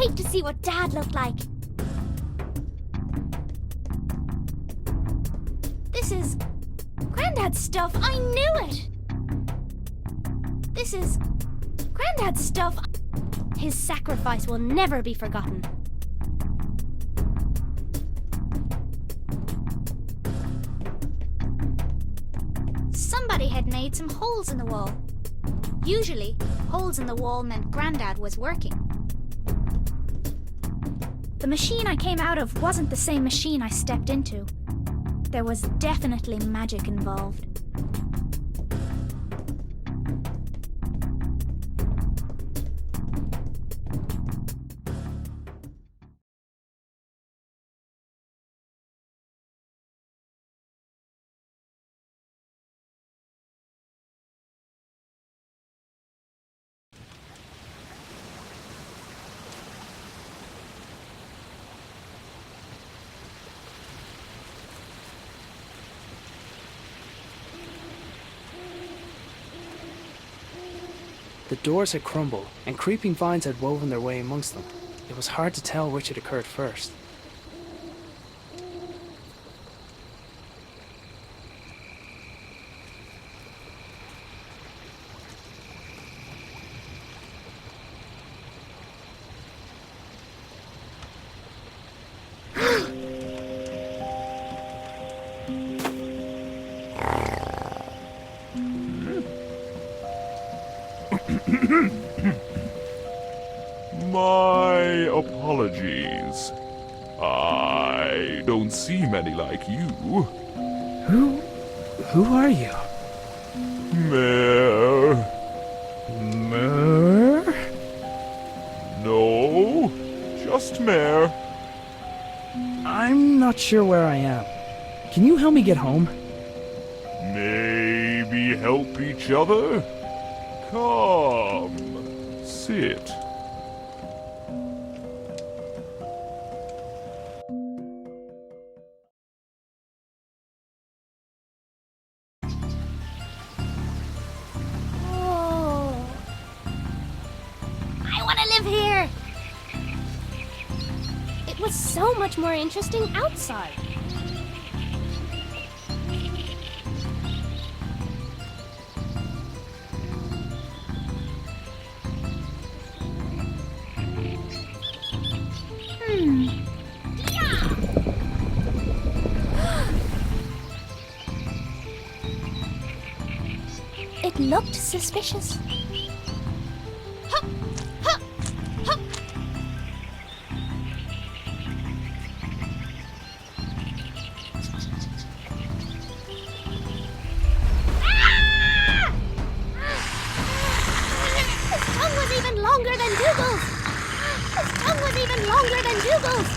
wait to see what Dad looked like. This is Granddad's stuff. I knew it. This is Granddad's stuff. His sacrifice will never be forgotten. Somebody had made some holes in the wall. Usually, holes in the wall meant Grandad was working. The machine I came out of wasn't the same machine I stepped into. There was definitely magic involved. The doors had crumbled, and creeping vines had woven their way amongst them. It was hard to tell which had occurred first. My apologies. I don't see many like you. Who are you? Mare. Mer? No, just Mare. I'm not sure where I am. Can you help me get home? Maybe help each other? Come, sit. Oh, I want to live here. It was so much more interesting outside. It looked suspicious. Hup, hup, hup. Ah! His tongue was even longer than Dougal's. His tongue was even longer than Dougal's.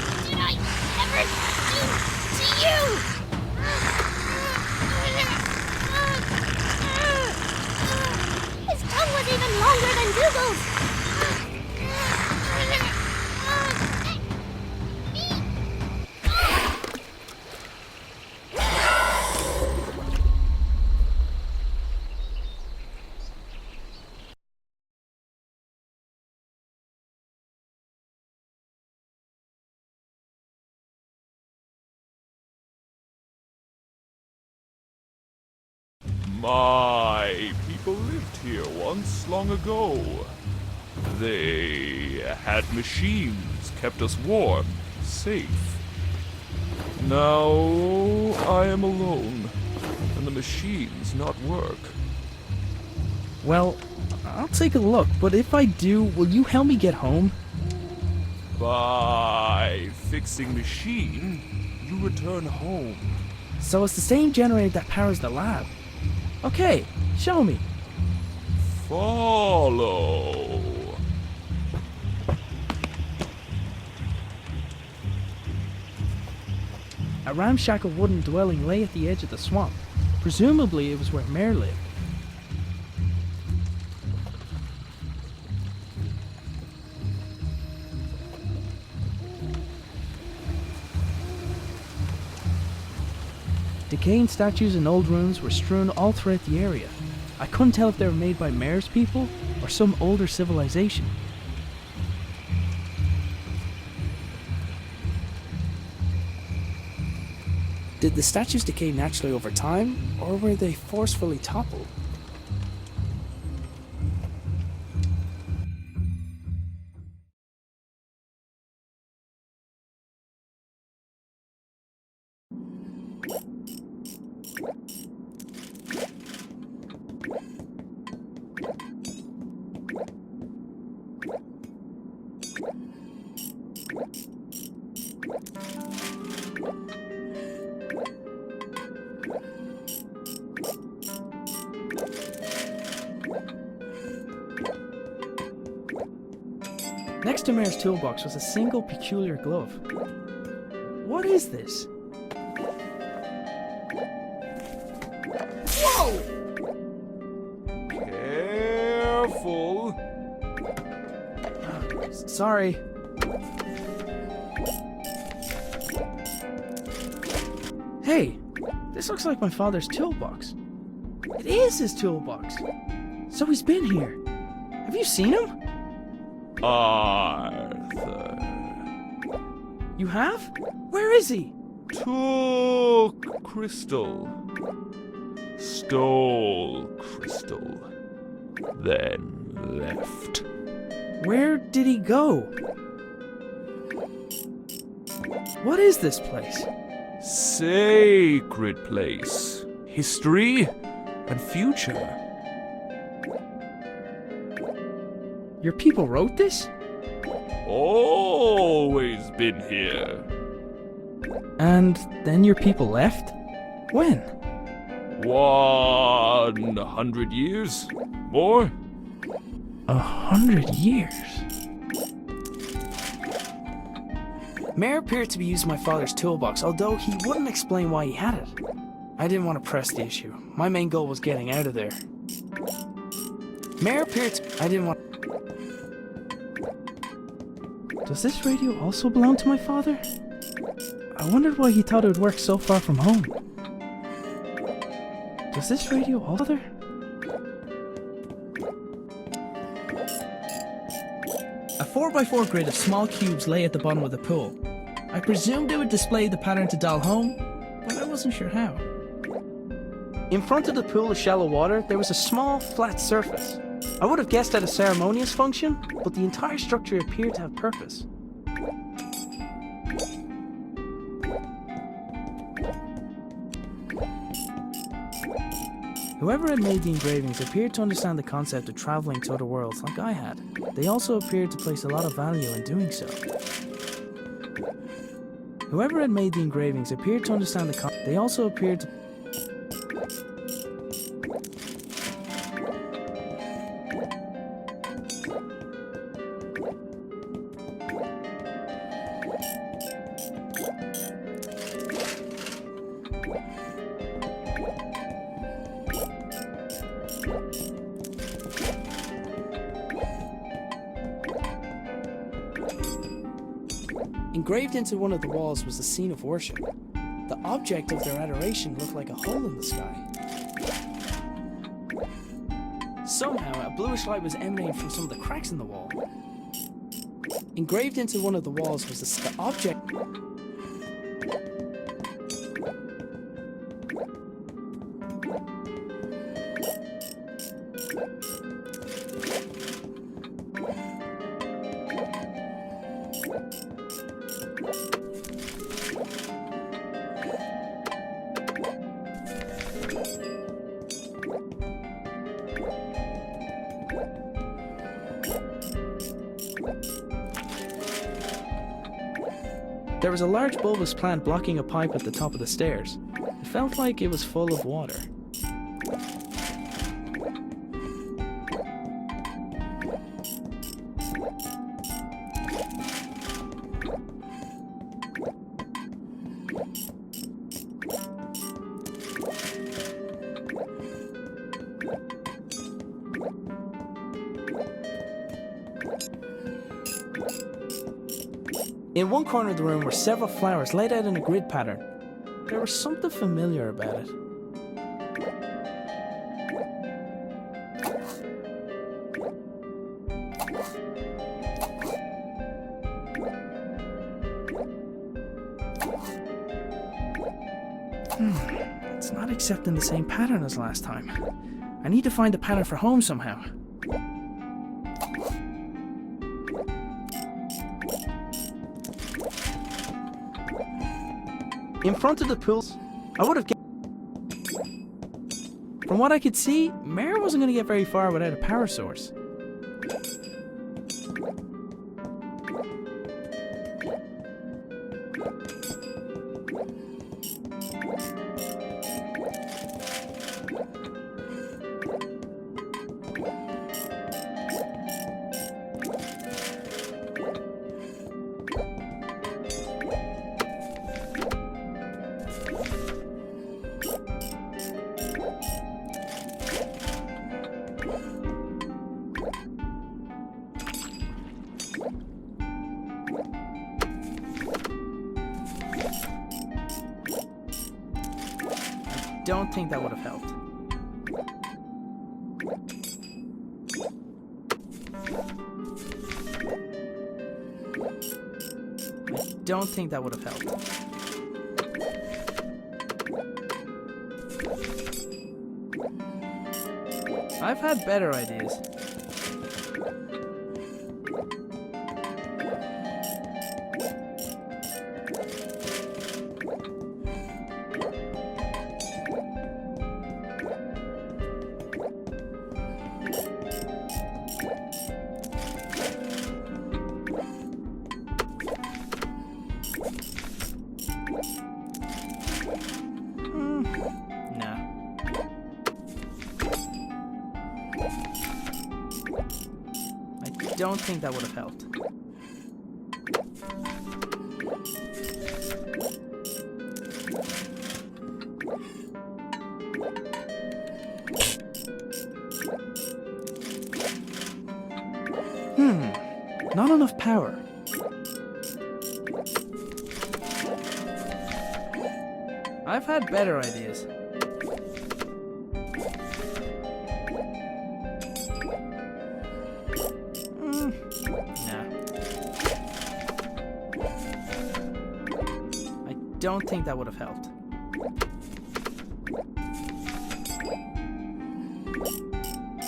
What did I ever do to you? His tongue was even longer than Dougal's. My people lived here once long ago. They had machines, kept us warm, safe. Now I am alone, and the machines not work. Well, I'll take a look, but if I do, will you help me get home? By fixing machine, you return home. So it's the same generator that powers the lab. Okay, show me. Follow. A ramshackle wooden dwelling lay at the edge of the swamp. Presumably it was where Mare lived. Decaying statues and old ruins were strewn all throughout the area. I couldn't tell if they were made by Mare's people or some older civilization. Did the statues decay naturally over time, or were they forcefully toppled? Next to Mayor's toolbox was a single peculiar glove. What is this? Whoa! Careful. Sorry. Hey, this looks like my father's toolbox. It is his toolbox. So he's been here. Have you seen him? Arthur You have? Where is he? took crystal, stole crystal, then left. Where did he go? What is this place? Sacred place, history and future. Your people wrote this? Always been here. And then your people left? When? 100 years? More? 100 years. Mayor appeared to be using my father's toolbox, although he wouldn't explain why he had it. I didn't want to press the issue. My main goal was getting out of there. Mayor appeared to... I didn't want... Does this radio also belong to my father? I wondered why he thought it would work so far from home. Does this radio also... A 4x4 grid of small cubes lay at the bottom of the pool. I presumed it would display the pattern to dial home, but I wasn't sure how. In front of the pool of shallow water, there was a small, flat surface. I would have guessed at a ceremonious function, but the entire structure appeared to have purpose. Whoever had made the engravings appeared to understand the concept of traveling to other worlds like I had. They also appeared to place a lot of value in doing so. Whoever had made the engravings appeared to understand the concept. They also appeared to... Engraved into one of the walls was the scene of worship. The object of their adoration looked like a hole in the sky. Somehow, a bluish light was emanating from some of the cracks in the wall. Engraved into one of the walls was the object... There was a large bulbous plant blocking a pipe at the top of the stairs. It felt like it was full of water. In one corner of the room were several flowers laid out in a grid pattern. There was something familiar about it. It's not accepting the same pattern as last time. I need to find the pattern for home somehow. In front of the pools, I would have... From what I could see, Mare wasn't going to get very far without a power source. Don't think that would have helped. I don't think that would have helped. I've had better ideas. I don't think that would have helped. Not enough power. I've had better ideas. Don't think that would have helped.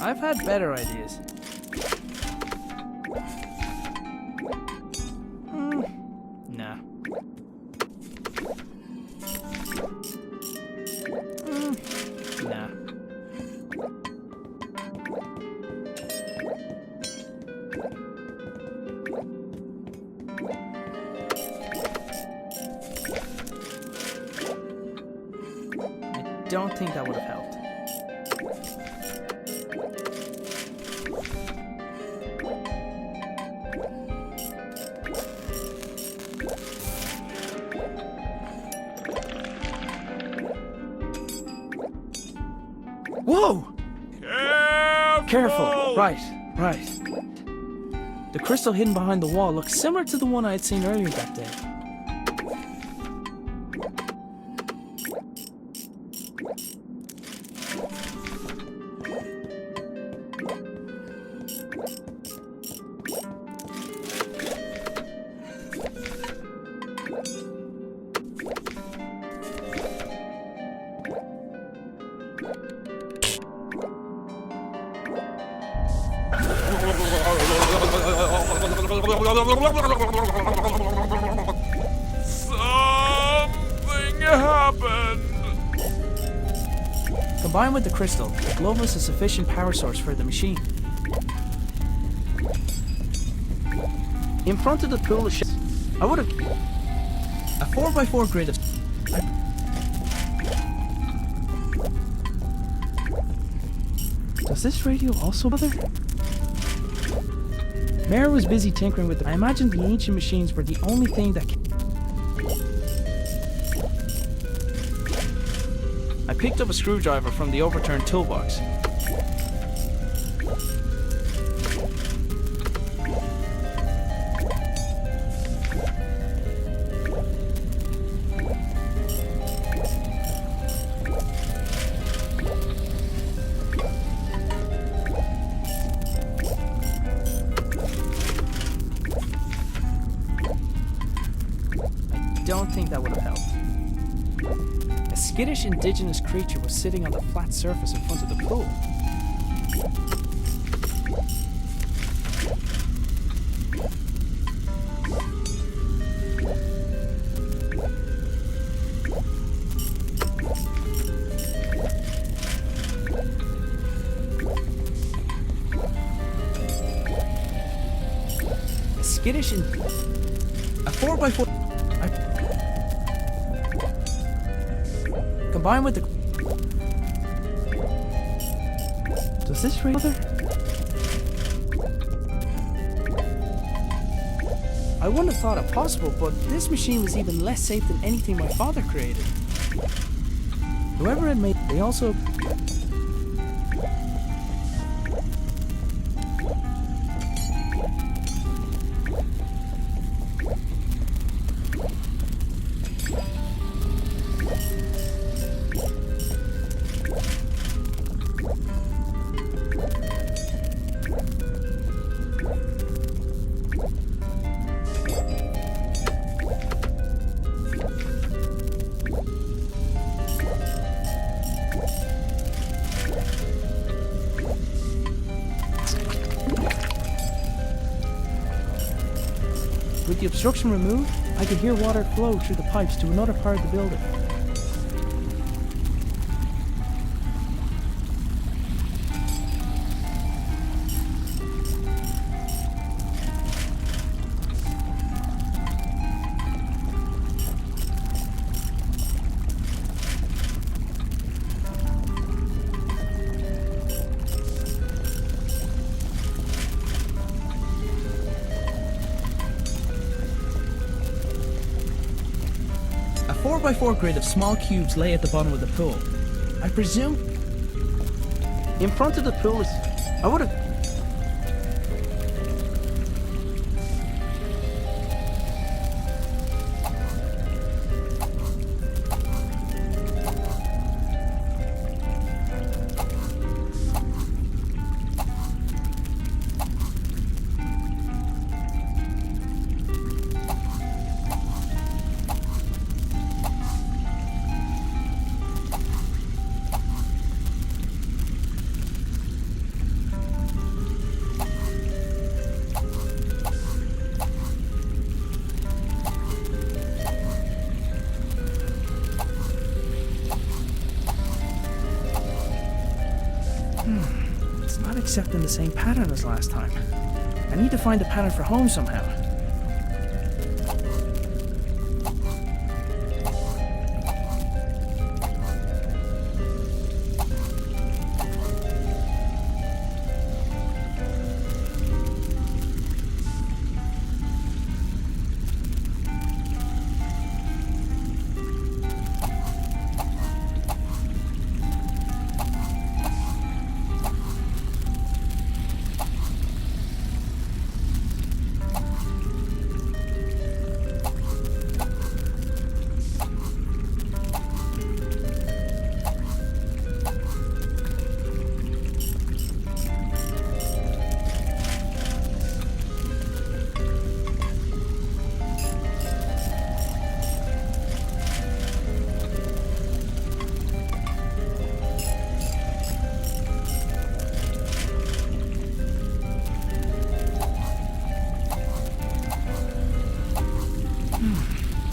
I've had better ideas. Nah. Nah. Don't think that would have helped. Whoa! Careful! Right. The crystal hidden behind the wall looks similar to the one I had seen earlier that day. Something happened. Combined with the crystal, the globe was a sufficient power source for the machine. In front of the pool of I would have... A 4x4 grid of... Does this radio also bother? Mare was busy tinkering with them. I imagine the ancient machines were the only thing that... I picked up a screwdriver from the overturned toolbox. I don't think that would have helped. A skittish indigenous creature was sitting on the flat surface in front of the pool. A skittish in a 4x4 combined with the... Does this ring other? I wouldn't have thought it possible, but this machine was even less safe than anything my father created. Whoever had made... They also... With the obstruction removed, I could hear water flow through the pipes to another part of the building. A 4x4 grid of small cubes lay at the bottom of the pool. I presume... In front of the pool is... I would have... It's not accepting the same pattern as last time. I need to find a pattern for home somehow.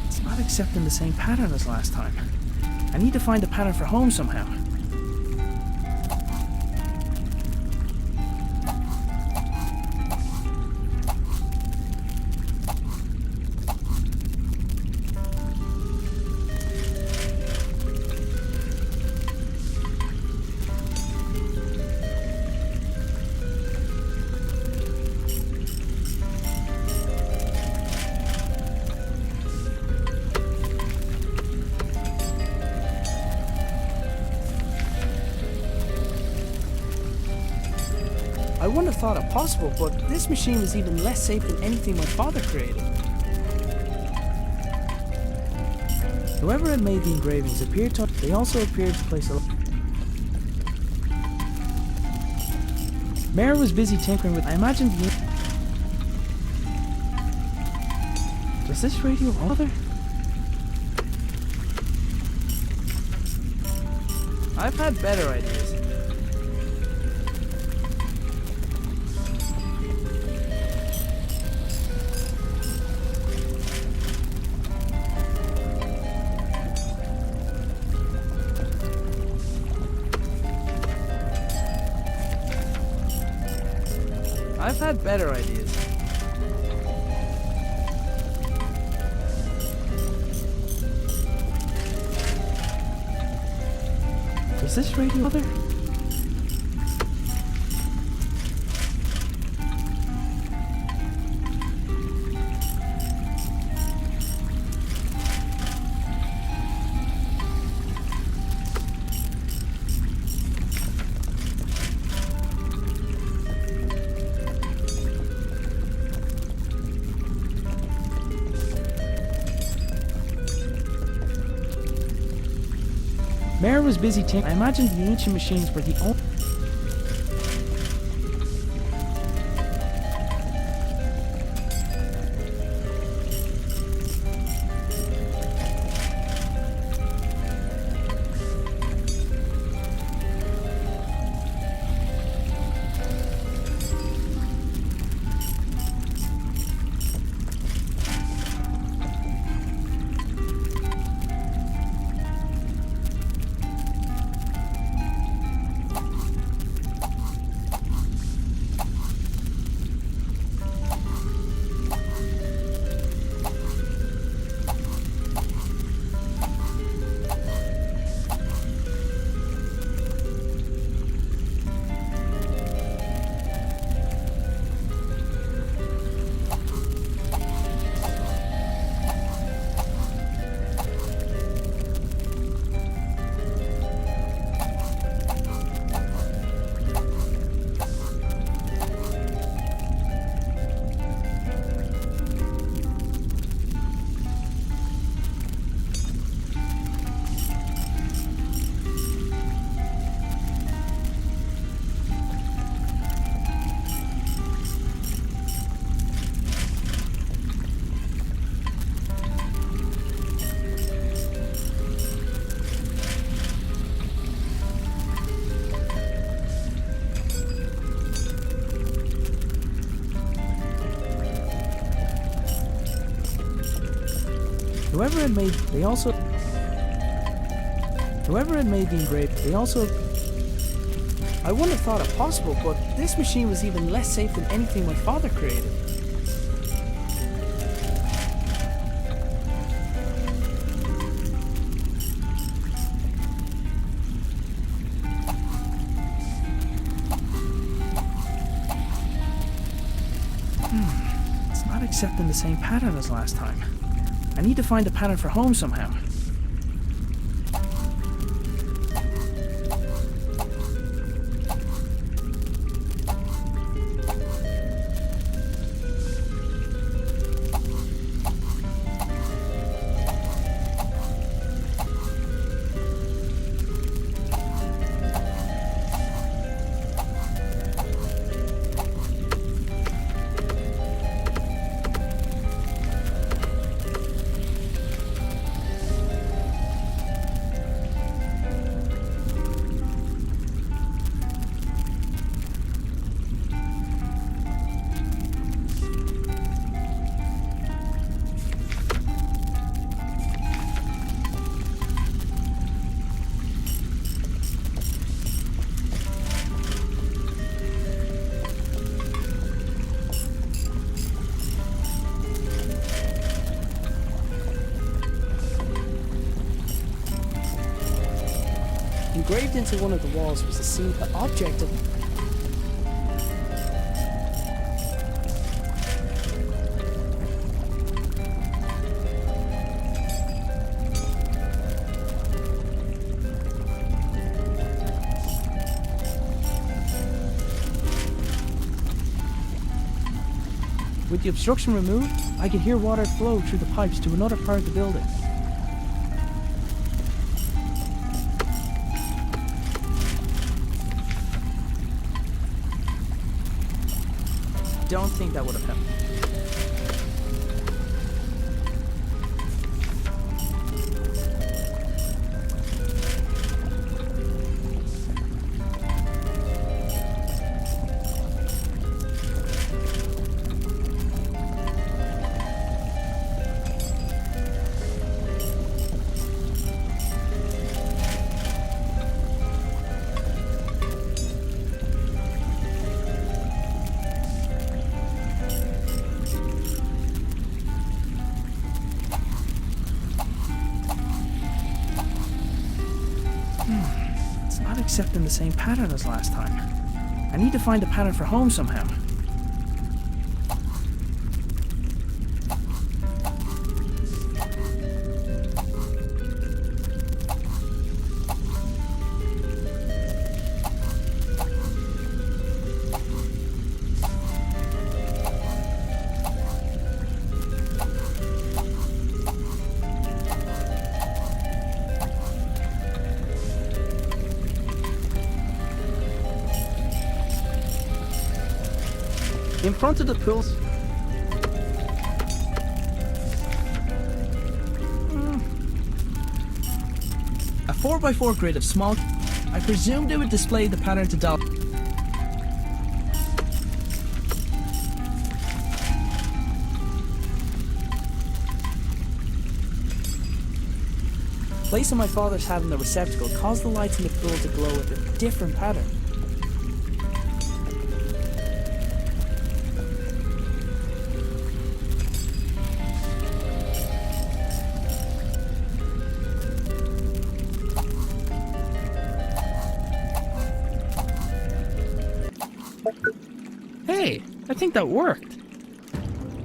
It's not accepting the same pattern as last time. I need to find a pattern for home somehow. I wouldn't have thought it possible, but this machine was even less safe than anything my father created. Whoever had made the engravings appeared to... They also appeared to place a... Mare was busy tinkering with... I imagined the... Does this radio bother? I've had better ideas. I've had better ideas. Is this radio other? Mare was busy tinkering. I imagined the ancient machines were the only... Whoever had made the engraving, they also... I wouldn't have thought it possible, but this machine was even less safe than anything my father created. It's not accepting the same pattern as last time. I need to find a pattern for home somehow. Engraved into one of the walls was the object of... With the obstruction removed, I could hear water flow through the pipes to another part of the building. Don't think that would have helped. accepting the same pattern as last time. I need to find a pattern for home somehow. In front of the pools. A 4x4 grid of small. I presumed it would display the pattern to doll. Placing my father's hat in the receptacle caused the lights in the pool to glow with a different pattern. Hey, I think that worked.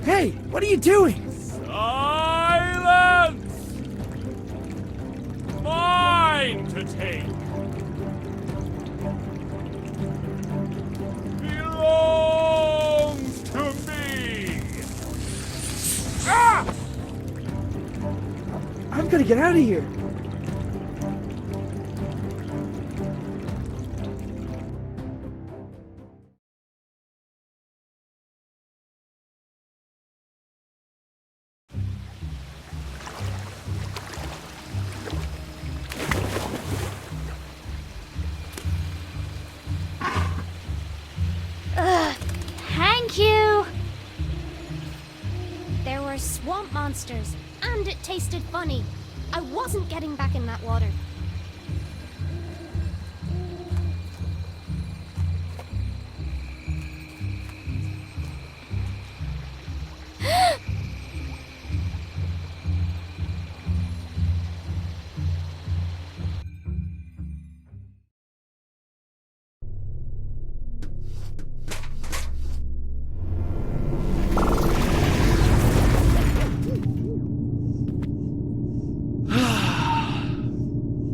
Hey, what are you doing? Silence! Mine to take. Belongs to me. Ah! I'm gonna get out of here. Thank you! There were swamp monsters, and it tasted funny. I wasn't getting back in that water.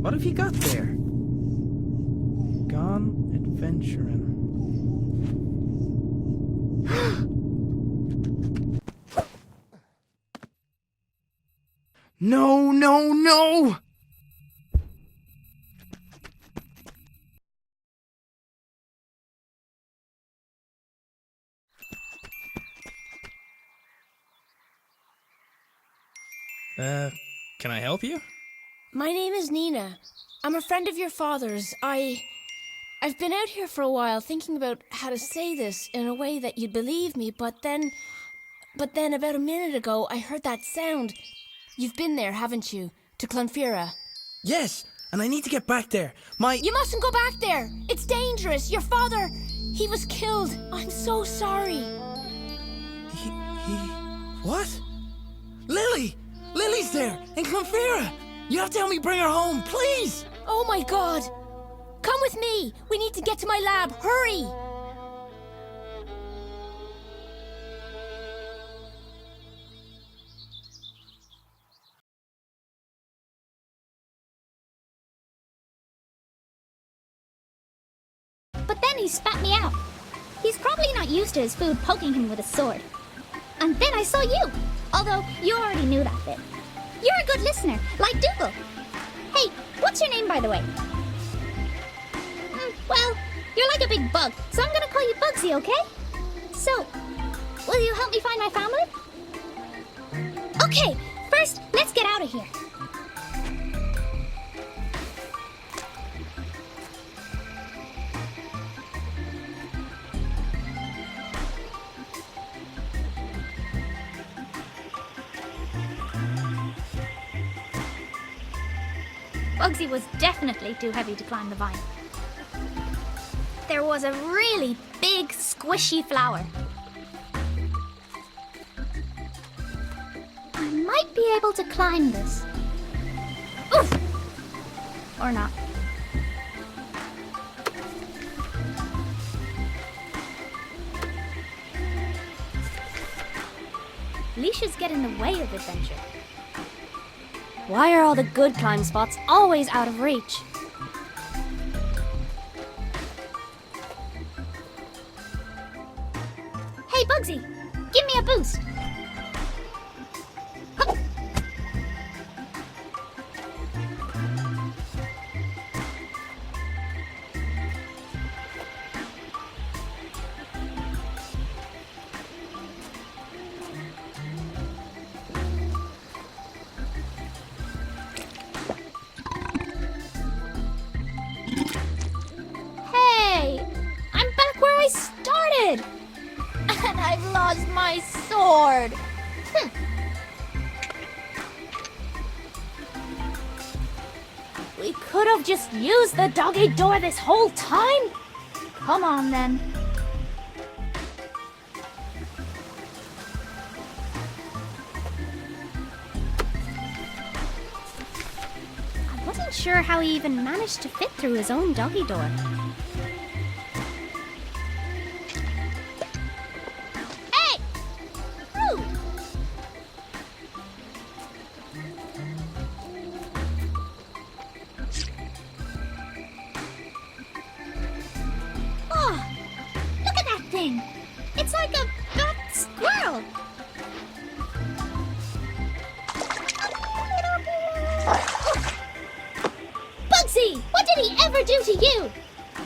What have you got there? Gone adventuring. No, no, no! Can I help you? My name is Nina. I'm a friend of your father's. I've been out here for a while thinking about how to say this in a way that you'd believe me, but then about a minute ago I heard that sound. You've been there, haven't you? To Clonfera. Yes, and I need to get back there. You mustn't go back there! It's dangerous! Your father, he was killed! I'm so sorry! What? Lily! Lily's there, in Clonfera! You have to help me bring her home, please! Oh my God! Come with me! We need to get to my lab! Hurry! But then he spat me out. He's probably not used to his food poking him with a sword. And then I saw you, although you already knew that bit. You're a good listener, like Dougal. Hey, what's your name, by the way? Well, you're like a big bug, so I'm gonna call you Bugsy, okay? So, will you help me find my family? Okay, first, let's get out of here. Bugsy was definitely too heavy to climb the vine. There was a really big, squishy flower. I might be able to climb this. Oof! Or not. Leashes get in the way of adventure. Why are all the good climb spots always out of reach? Hey, Bugsy! Give me a boost! Hup. Hey! I'm back where I started! And I've lost my sword! We could have just used the doggy door this whole time? Come on, then. I wasn't sure how he even managed to fit through his own doggy door. Hey! Ooh. Oh, look at that thing! It's like a fat squirrel! Bugsy! What did he ever do to you?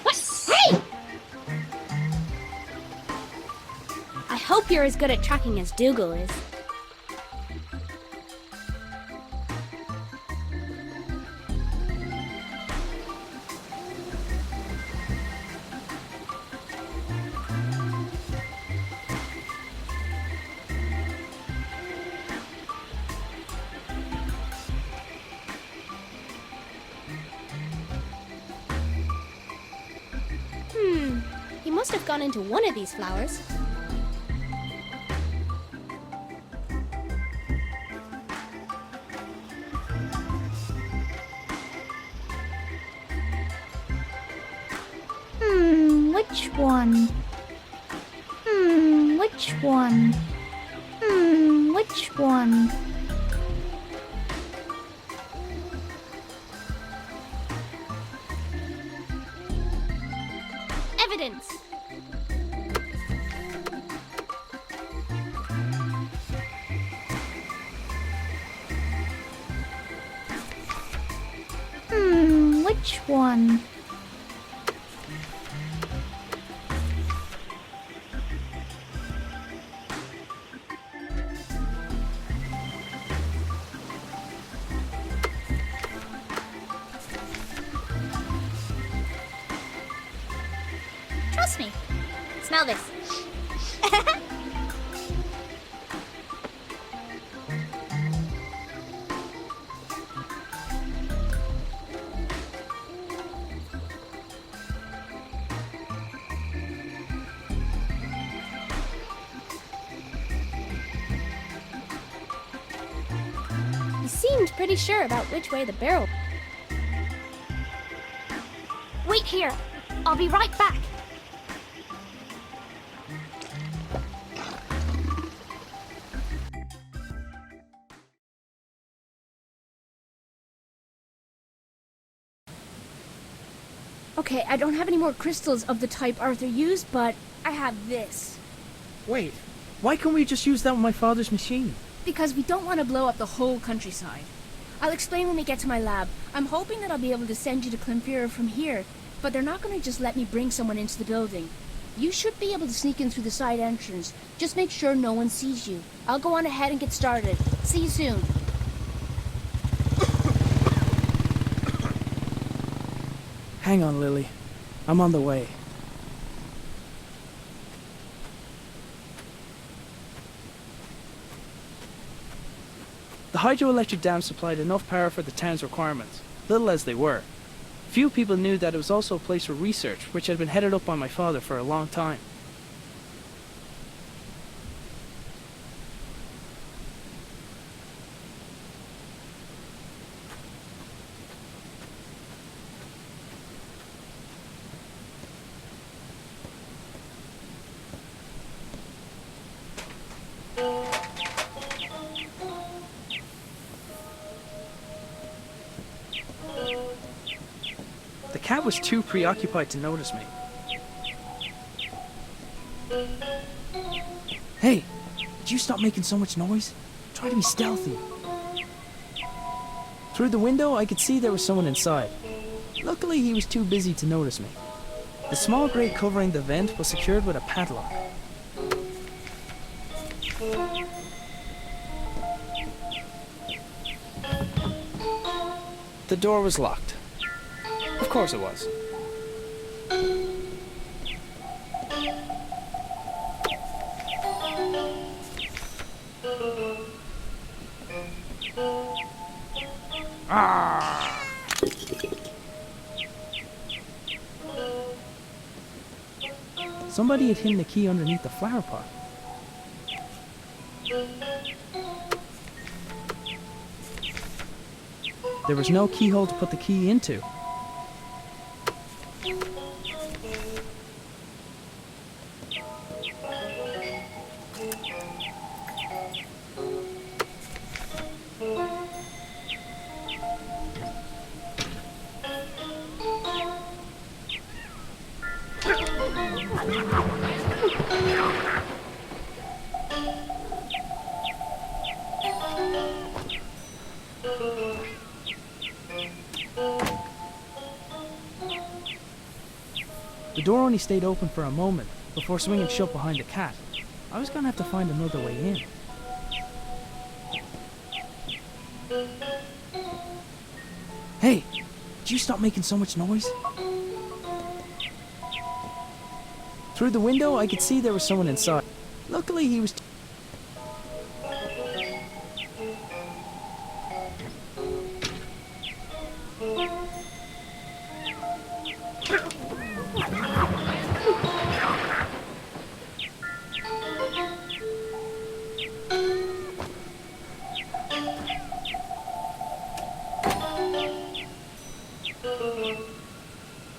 What? Hey! I hope you're as good at tracking as Dougal is. He must have gone into one of these flowers. Which one? Which one? Which one? Evidence! Which one? Trust me. Smell this. He seemed pretty sure about which way the barrel. Wait here. I'll be right back. Okay, I don't have any more crystals of the type Arthur used, but I have this. Wait, why can't we just use that on my father's machine? Because we don't want to blow up the whole countryside. I'll explain when we get to my lab. I'm hoping that I'll be able to send you to Clonfera from here, but they're not going to just let me bring someone into the building. You should be able to sneak in through the side entrance. Just make sure no one sees you. I'll go on ahead and get started. See you soon. Hang on, Lily. I'm on the way. The hydroelectric dam supplied enough power for the town's requirements, little as they were. Few people knew that it was also a place for research, which had been headed up by my father for a long time. cat was too preoccupied to notice me. Hey, did you stop making so much noise? Try to be stealthy. Through the window, I could see there was someone inside. Luckily, he was too busy to notice me. The small grate covering the vent was secured with a padlock. The door was locked. Of course it was. Somebody had hidden the key underneath the flower pot. There was no keyhole to put the key into. The door only stayed open for a moment before swinging shut behind the cat. I was gonna have to find another way in. Hey, did you stop making so much noise? Through the window, I could see there was someone inside. Luckily, he was...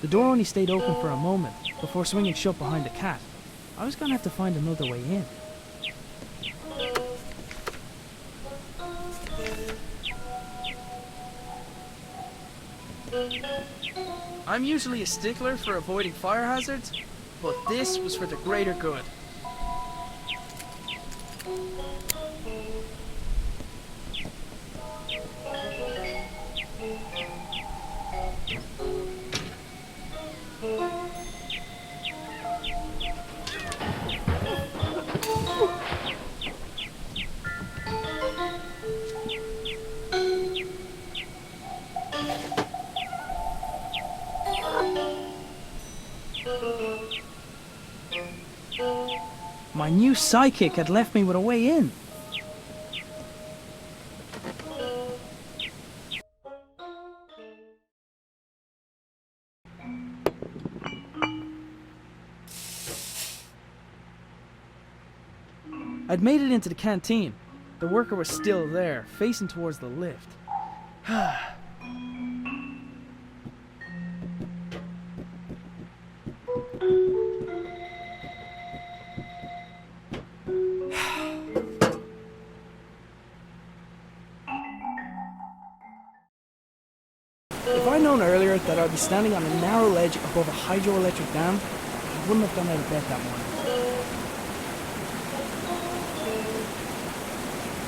The door only stayed open for a moment before swinging shut behind the cat. I was gonna have to find another way in. I'm usually a stickler for avoiding fire hazards, but this was for the greater good. My new sidekick had left me with a way in. I'd made it into the canteen. The worker was still there, facing towards the lift. If I'd known earlier that I'd be standing on a narrow ledge above a hydroelectric dam, I wouldn't have gone out of bed that morning.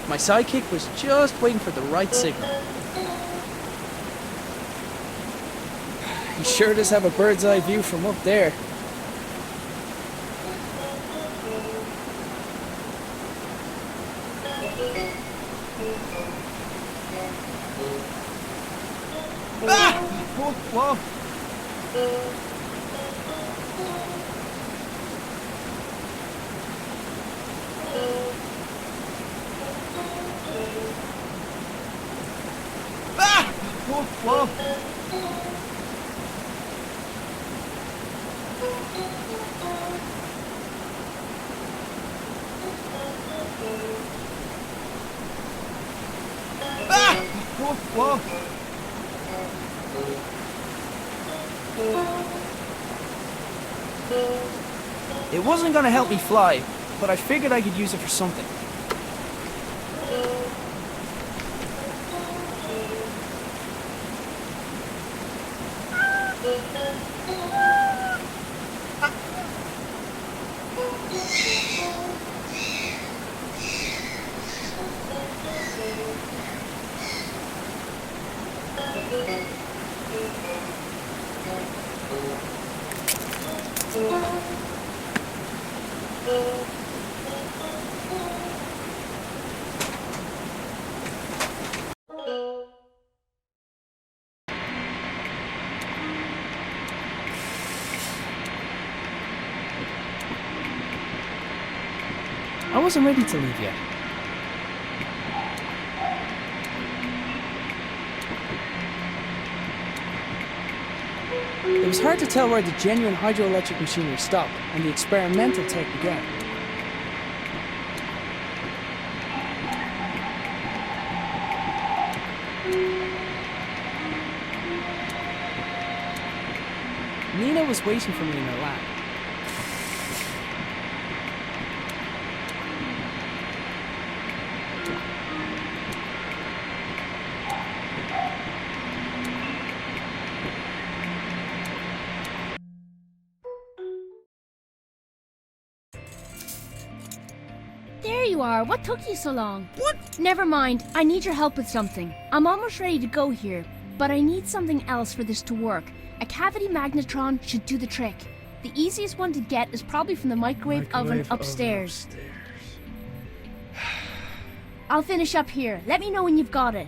My sidekick was just waiting for the right signal. He sure does have a bird's eye view from up there. Ah! Whoa, whoa. Ah! Whoa, whoa. Ah! Whoa, whoa. It wasn't gonna help me fly, but I figured I could use it for something. I wasn't ready to leave yet. It was hard to tell where the genuine hydroelectric machinery stopped and the experimental tech began. Nina was waiting for me in her lab. There you are. What took you so long? What? Never mind. I need your help with something. I'm almost ready to go here, but I need something else for this to work. A cavity magnetron should do the trick. The easiest one to get is probably from the microwave oven upstairs. I'll finish up here. Let me know when you've got it.